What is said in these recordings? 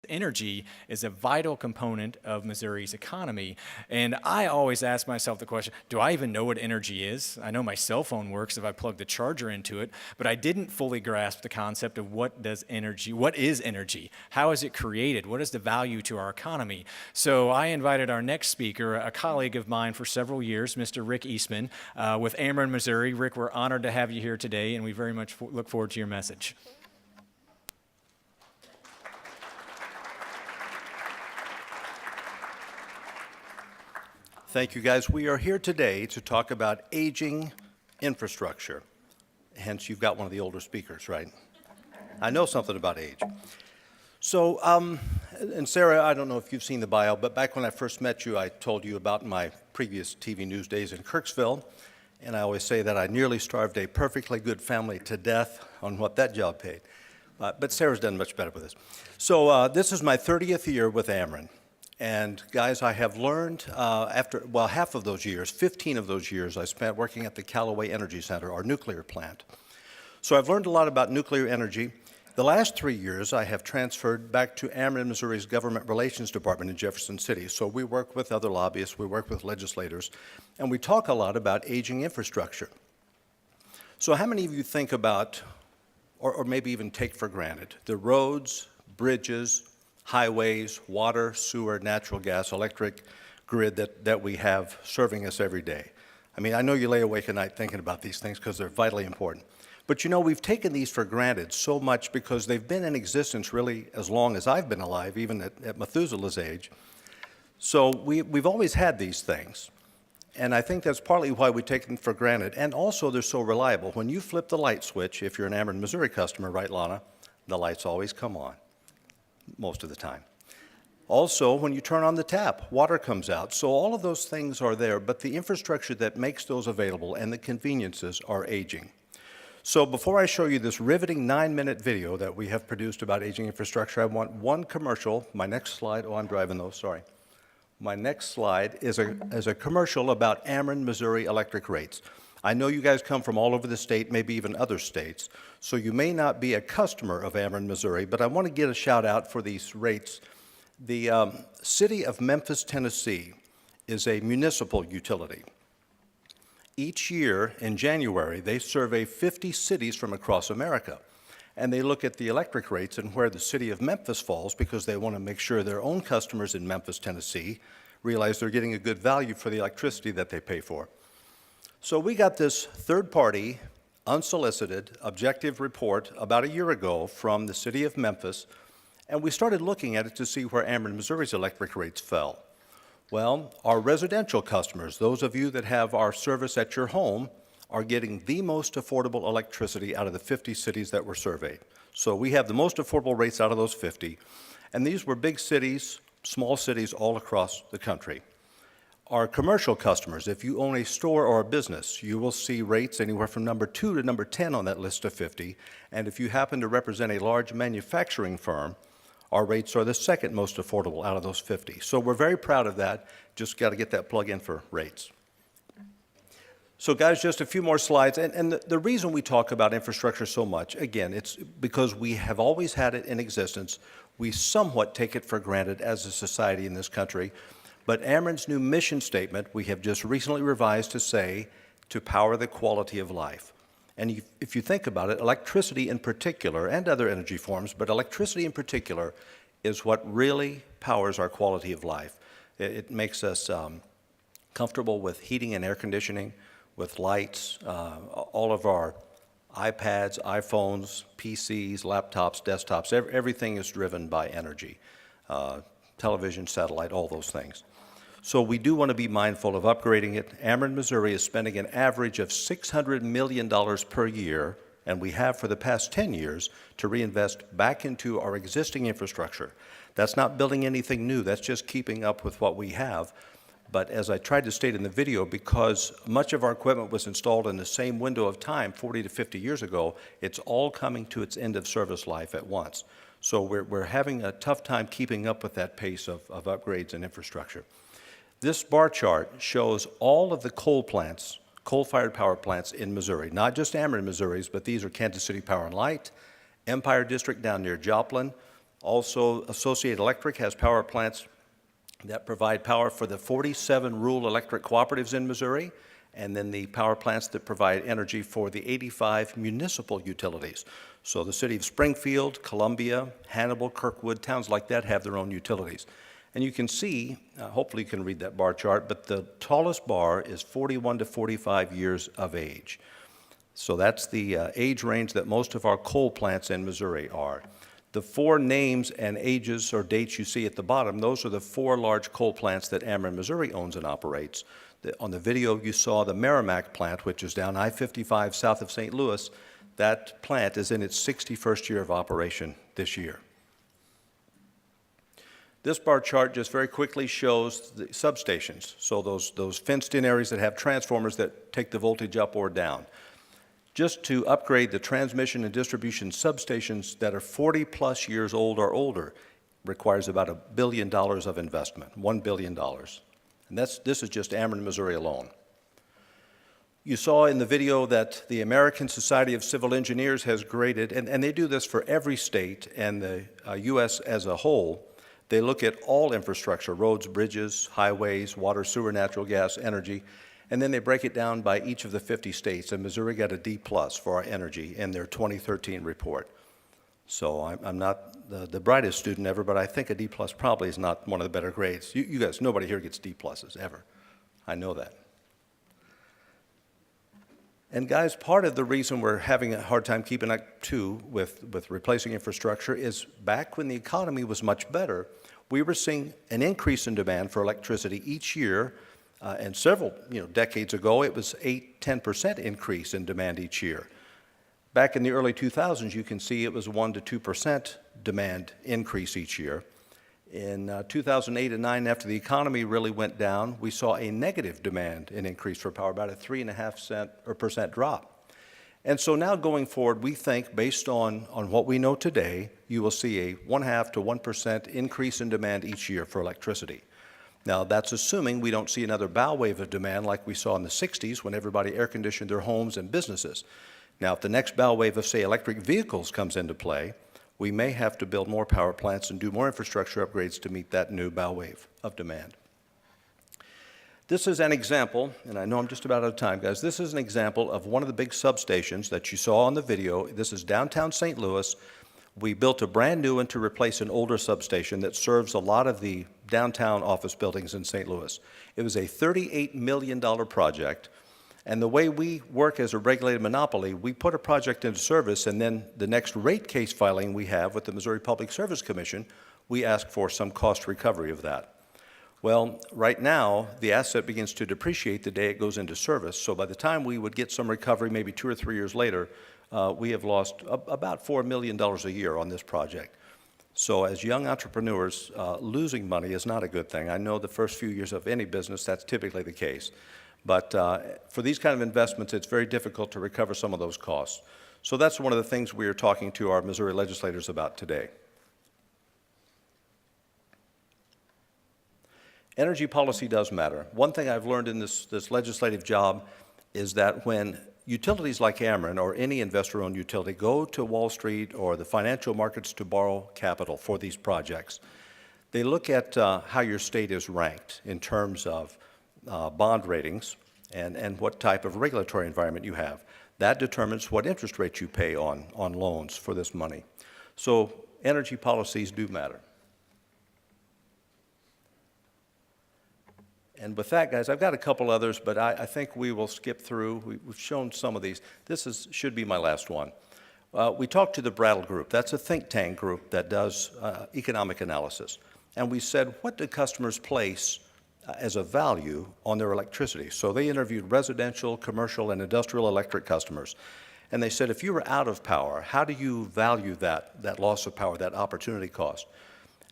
Energy is a vital component of Missouri's economy. And I always ask myself the question, do I even know what energy is? I know my cell phone works if I plug the charger into it, but I didn't fully grasp the concept of what is energy? How is it created? What is the value to our economy? So I invited our next speaker, a colleague of mine for several years, Mr. Rick Eastman, with Ameren Missouri. Rick, we're honored to have you here today, and we very much look forward to your message. Thank you, guys. We are here today to talk about aging infrastructure. Hence, you've got one of the older speakers, right? I know something about age. So, and Sarah, I don't know if you've seen the bio, but back when I first met you, I told you about my previous TV news days in Kirksville, and I always say that I nearly starved a perfectly good family to death on what that job paid. But Sarah's done much better with this. So this is my 30th year with Ameren. And guys, I have learned half of those years, 15 of those years, I spent working at the Callaway Energy Center, our nuclear plant. So I've learned a lot about nuclear energy. The last 3 years, I have transferred back to Ameren Missouri's Government Relations Department in Jefferson City. So we work with other lobbyists, we work with legislators, and we talk a lot about aging infrastructure. So how many of you think about, or maybe even take for granted, the roads, bridges, highways, water, sewer, natural gas, electric grid that we have serving us every day? I mean, I know you lay awake at night thinking about these things because they're vitally important. But you know, we've taken these for granted so much because they've been in existence really as long as I've been alive, even at Methuselah's age. So we've always had these things. And I think that's partly why we take them for granted. And also, they're so reliable. When you flip the light switch, if you're an Ameren Missouri customer, right, Lana, the lights always come on. Most of the time. Also, when you turn on the tap, water comes out. So all of those things are there, but the infrastructure that makes those available and the conveniences are aging. So before I show you this riveting 9-minute video that we have produced about aging infrastructure, I want one commercial. My next slide, oh, I'm driving those, sorry. My next slide is a commercial about Ameren Missouri electric rates. I know you guys come from all over the state, maybe even other states, so you may not be a customer of Ameren Missouri, but I want to give a shout out for these rates. The city of Memphis, Tennessee is a municipal utility. Each year in January, they survey 50 cities from across America, and they look at the electric rates and where the city of Memphis falls because they want to make sure their own customers in Memphis, Tennessee realize they're getting a good value for the electricity that they pay for. So we got this third-party, unsolicited, objective report about a year ago from the city of Memphis, and we started looking at it to see where Ameren Missouri's electric rates fell. Well, our residential customers, those of you that have our service at your home, are getting the most affordable electricity out of the 50 cities that were surveyed. So we have the most affordable rates out of those 50, and these were big cities, small cities all across the country. Our commercial customers, if you own a store or a business, you will see rates anywhere from number 2 to number 10 on that list of 50. And if you happen to represent a large manufacturing firm, our rates are the second most affordable out of those 50. So we're very proud of that. Just got to get that plug in for rates. So guys, just a few more slides. And the reason we talk about infrastructure so much, again, it's because we have always had it in existence. We somewhat take it for granted as a society in this country. But Ameren's new mission statement, we have just recently revised to say, to power the quality of life. And if you think about it, electricity in particular, and other energy forms, but electricity in particular is what really powers our quality of life. It makes us comfortable with heating and air conditioning, with lights, all of our iPads, iPhones, PCs, laptops, desktops, everything is driven by energy. Television, satellite, all those things. So we do want to be mindful of upgrading it. Ameren Missouri is spending an average of $600 million per year, and we have for the past 10 years, to reinvest back into our existing infrastructure. That's not building anything new, that's just keeping up with what we have. But as I tried to state in the video, because much of our equipment was installed in the same window of time, 40 to 50 years ago, it's all coming to its end of service life at once. So we're having a tough time keeping up with that pace of upgrades and infrastructure. This bar chart shows all of the coal plants, coal-fired power plants in Missouri, not just Ameren Missouri's, but these are Kansas City Power and Light, Empire District down near Joplin, Also, Associated Electric has power plants that provide power for the 47 rural electric cooperatives in Missouri, and then the power plants that provide energy for the 85 municipal utilities. So the city of Springfield, Columbia, Hannibal, Kirkwood, towns like that have their own utilities. And you can see, hopefully you can read that bar chart, but the tallest bar is 41 to 45 years of age. So that's the age range that most of our coal plants in Missouri are. The 4 names and ages or dates you see at the bottom, those are the 4 large coal plants that Ameren Missouri owns and operates. On the video, you saw the Merrimack plant, which is down I-55 south of St. Louis. That plant is in its 61st year of operation this year. This bar chart just very quickly shows the substations, so those fenced-in areas that have transformers that take the voltage up or down. Just to upgrade the transmission and distribution substations that are 40-plus years old or older requires about $1 billion of investment, $1 billion. And this is just Ameren, Missouri alone. You saw in the video that the American Society of Civil Engineers has graded, and they do this for every state and the U.S. as a whole. They look at all infrastructure, roads, bridges, highways, water, sewer, natural gas, energy, and then they break it down by each of the 50 states. And Missouri got a D+ for our energy in their 2013 report. So I'm not the brightest student ever, but I think a D+ probably is not one of the better grades. You guys, nobody here gets D+ ever. I know that. And guys, part of the reason we're having a hard time keeping up too with replacing infrastructure is back when the economy was much better, we were seeing an increase in demand for electricity each year, and several decades ago it was 8–10% increase in demand each year. Back in the early 2000s, you can see it was 1 to 2% demand increase each year. In 2008 and 9, after the economy really went down, we saw a negative demand and increase for power, about a 3.5% drop. And so now going forward, we think, based on what we know today, you will see a 0.5 to 1% increase in demand each year for electricity. Now, that's assuming we don't see another bow wave of demand like we saw in the 60s when everybody air-conditioned their homes and businesses. Now, if the next bow wave of, say, electric vehicles comes into play, we may have to build more power plants and do more infrastructure upgrades to meet that new bow wave of demand. This is an example, and I know I'm just about out of time, guys. This is an example of one of the big substations that you saw on the video. This is downtown St. Louis. We built a brand new one to replace an older substation that serves a lot of the downtown office buildings in St. Louis. It was a $38 million project. And the way we work as a regulated monopoly, we put a project into service, and then the next rate case filing we have with the Missouri Public Service Commission, we ask for some cost recovery of that. Well, right now, the asset begins to depreciate the day it goes into service. So by the time we would get some recovery, maybe 2 or 3 years later, we have lost about $4 million a year on this project. So as young entrepreneurs, losing money is not a good thing. I know the first few years of any business, that's typically the case. But for these kind of investments, it's very difficult to recover some of those costs. So that's one of the things we are talking to our Missouri legislators about today. Energy policy does matter. One thing I've learned in this legislative job is that when utilities like Ameren or any investor-owned utility go to Wall Street or the financial markets to borrow capital for these projects, they look at how your state is ranked in terms of bond ratings and what type of regulatory environment you have. That determines what interest rate you pay on loans for this money. So energy policies do matter. And with that, guys, I've got a couple others, but I think we will skip through. We've shown some of these. This should be my last one. We talked to the Brattle Group. That's a think tank group that does economic analysis. And we said, what do customers place as a value on their electricity? So they interviewed residential, commercial, and industrial electric customers. And they said, if you were out of power, how do you value that loss of power, that opportunity cost?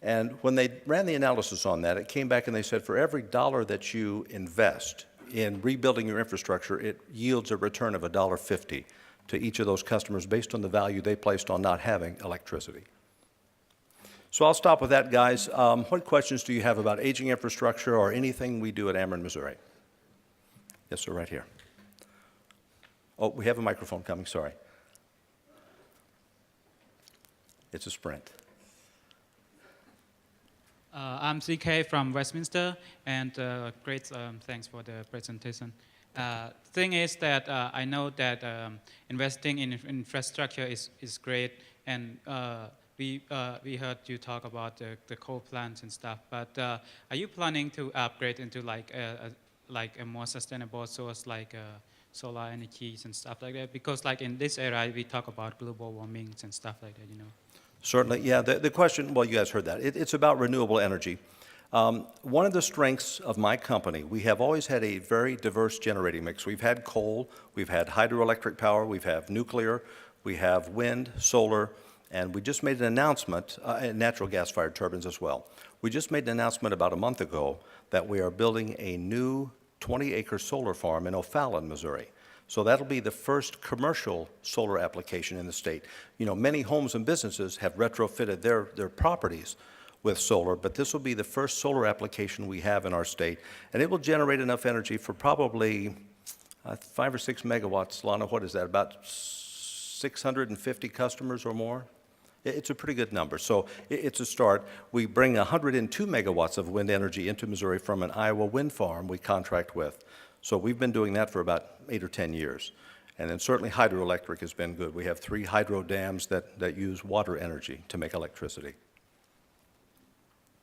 And when they ran the analysis on that, it came back and they said, for every dollar that you invest in rebuilding your infrastructure, it yields a return of $1.50 to each of those customers based on the value they placed on not having electricity. So I'll stop with that, guys. What questions do you have about aging infrastructure or anything we do at Ameren, Missouri? Yes, sir, right here. Oh, we have a microphone coming, sorry. It's a sprint. I'm CK from Westminster, and great thanks for the presentation. Thing is that I know that investing in infrastructure is great, and we heard you talk about the coal plants and stuff. But are you planning to upgrade into like a more sustainable source, like solar energies and stuff like that? Because like in this era, we talk about global warming and stuff like that, you know. Certainly, yeah. The question, well, you guys heard that. It's about renewable energy. One of the strengths of my company, we have always had a very diverse generating mix. We've had coal, we've had hydroelectric power, we've had nuclear, we have wind, solar, and we just made an announcement, and natural gas-fired turbines as well. We just made an announcement about a month ago that we are building a new 20-acre solar farm in O'Fallon, Missouri. So that'll be the first commercial solar application in the state. You know, many homes and businesses have retrofitted their properties with solar, but this will be the first solar application we have in our state, and it will generate enough energy for probably 5 or 6 megawatts. Lana, what is that, about 650 customers or more? It's a pretty good number, so it's a start. We bring 102 megawatts of wind energy into Missouri from an Iowa wind farm we contract with. So we've been doing that for about 8 or 10 years. And then certainly hydroelectric has been good. We have 3 hydro dams that use water energy to make electricity.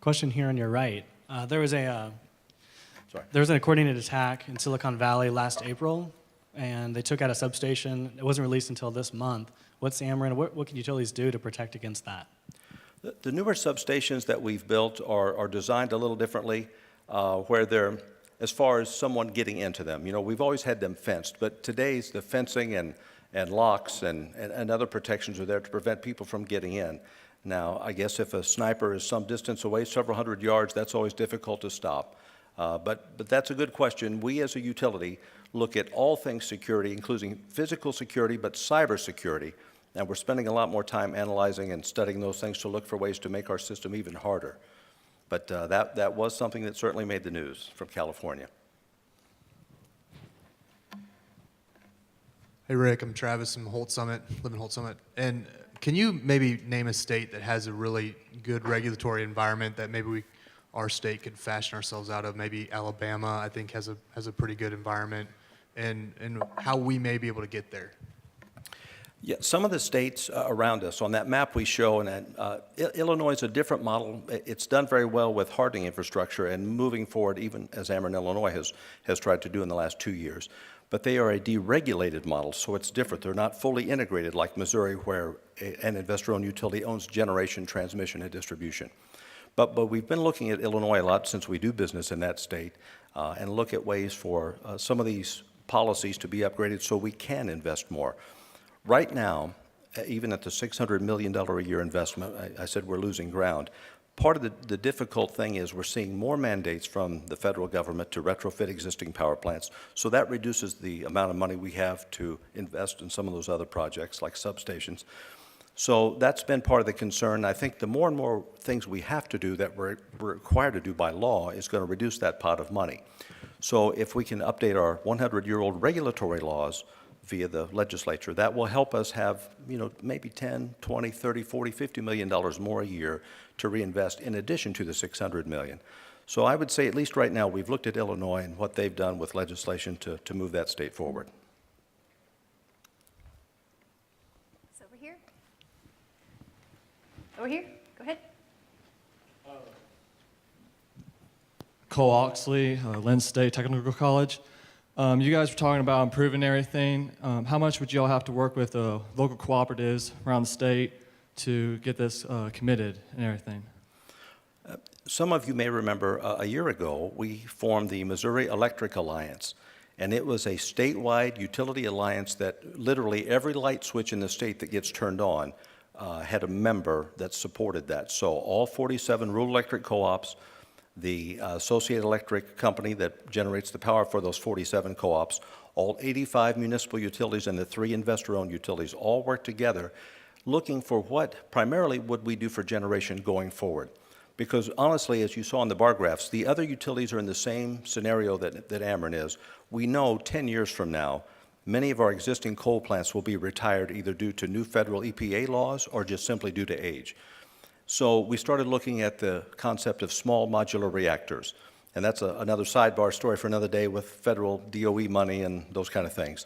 Question here on your right. There was an coordinated attack in Silicon Valley last April, and they took out a substation. It wasn't released until this month. What's Ameren? What can utilities do to protect against that? The newer substations that we've built are designed a little differently, where they're, as far as someone getting into them. You know, we've always had them fenced, but today's the fencing and locks and other protections are there to prevent people from getting in. Now, I guess if a sniper is some distance away, several hundred yards, that's always difficult to stop. But that's a good question. We as a utility look at all things security, including physical security, but cyber security. And we're spending a lot more time analyzing and studying those things to look for ways to make our system even harder. But that was something that certainly made the news from California. Hey, Rick, I'm Travis from Holt Summit, live in Holt Summit. And can you maybe name a state that has a really good regulatory environment that maybe our state could fashion ourselves out of? Maybe Alabama, I think, has a pretty good environment, and how we may be able to get there. Yeah, some of the states around us, on that map we show, and Illinois is a different model. It's done very well with hardening infrastructure and moving forward, even as Ameren, Illinois has tried to do in the last 2 years. But they are a deregulated model, so it's different. They're not fully integrated like Missouri, where an investor-owned utility owns generation, transmission, and distribution. But we've been looking at Illinois a lot since we do business in that state, and look at ways for some of these policies to be upgraded so we can invest more. Right now, even at the $600 million a year investment, I said we're losing ground. Part of the difficult thing is we're seeing more mandates from the federal government to retrofit existing power plants, so that reduces the amount of money we have to invest in some of those other projects like substations. So that's been part of the concern. I think the more and more things we have to do that we're required to do by law is going to reduce that pot of money. So if we can update our 100-year-old regulatory laws via the legislature, that will help us have, maybe 10, 20, 30, 40, $50 million more a year to reinvest in addition to the $600 million. So I would say, at least right now, we've looked at Illinois and what they've done with legislation to move that state forward. It's over here. Over here. Go ahead. Cole Oxley, Lynn State Technical College. You guys were talking about improving everything. How much would you all have to work with local cooperatives around the state to get this committed and everything? Some of you may remember a year ago, we formed the Missouri Electric Alliance, and it was a statewide utility alliance that literally every light switch in the state that gets turned on had a member that supported that. So all 47 rural electric co-ops, the Associated Electric Company that generates the power for those 47 co-ops, all 85 municipal utilities and the 3 investor-owned utilities all work together looking for what primarily would we do for generation going forward. Because honestly, as you saw in the bar graphs, the other utilities are in the same scenario that Ameren is. We know 10 years from now, many of our existing coal plants will be retired either due to new federal EPA laws or just simply due to age. So we started looking at the concept of small modular reactors. And that's another sidebar story for another day with federal DOE money and those kind of things.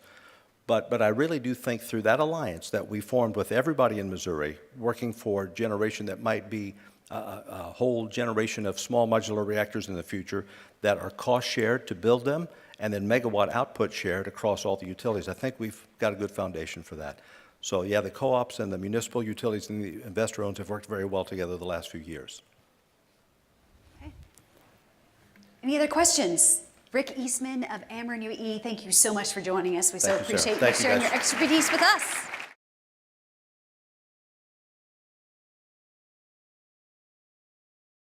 But I really do think through that alliance that we formed with everybody in Missouri, working for a generation that might be a whole generation of small modular reactors in the future that are cost shared to build them and then megawatt output shared across all the utilities. I think we've got a good foundation for that. So yeah, the co-ops and the municipal utilities and the investor-owns have worked very well together the last few years. Okay. Any other questions? Rick Eastman of Ameren UE, thank you so much for joining us. We so Thank you, Sarah. appreciate you Thank you, sharing guys. your expertise with us.